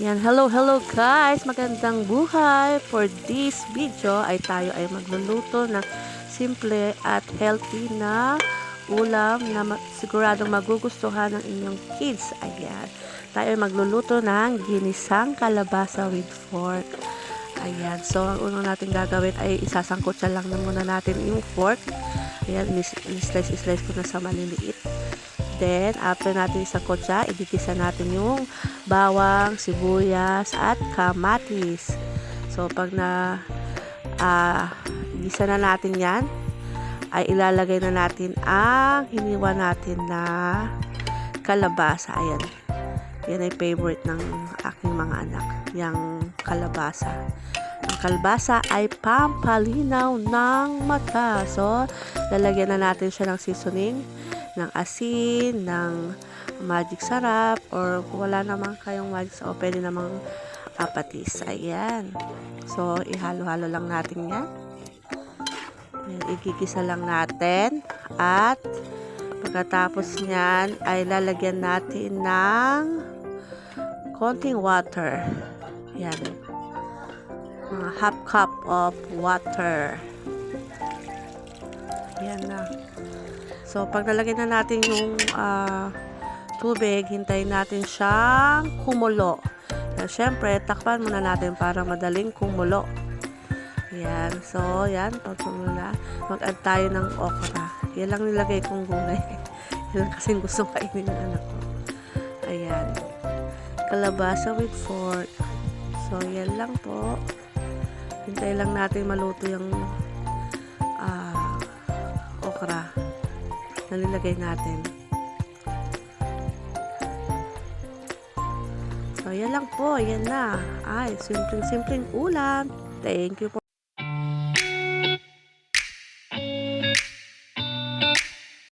Ayan, hello guys! Magandang buhay! For this video ay tayo ay magluluto ng simple at healthy na ulam na siguradong magugustuhan ng inyong kids. Ayan, tayo ay magluluto ng ginisang kalabasa with fork. Ayan, so ang unang natin gagawin ay isasangkot lang na muna natin yung fork. Ayan, slice ko na sa maliliit. Then, after natin isangkot siya, igigisa natin yung bawang, sibuyas, at kamatis. So, pag gisa na natin yan, ay ilalagay na natin ang hiniwa natin na kalabasa. Ayan. Yan ay favorite ng aking mga anak. Yung kalabasa. Ang kalabasa ay pampalinaw ng mata. So, lalagyan na natin siya ng seasoning, ng asin, ng magic sarap, or kung wala naman kayong magic sarap, pwede namang patis. Ayan. So, ihalo-halo lang natin yan. Ayan, igigisa lang natin. At, pagkatapos nyan, ay lalagyan natin ng konting water. Ayan. Mga half cup of water. Ayan na. So, pag nalagay na natin yung tubig, hintayin natin siyang kumulo. Siyempre, takpan muna natin para madaling kumulo. Ayan. So, yan. Pag kumulo, mag-add tayo ng okra. Yan lang nilagay kong gulay. Yan lang kasing gustong kainin ng anak ko. Ayan. Kalabasa with fork. So, yan lang po. Hintayin lang natin maluto yung okra na nilagay natin. So, yan lang po. Yan na. Ay, simpleng ulam. Thank you po.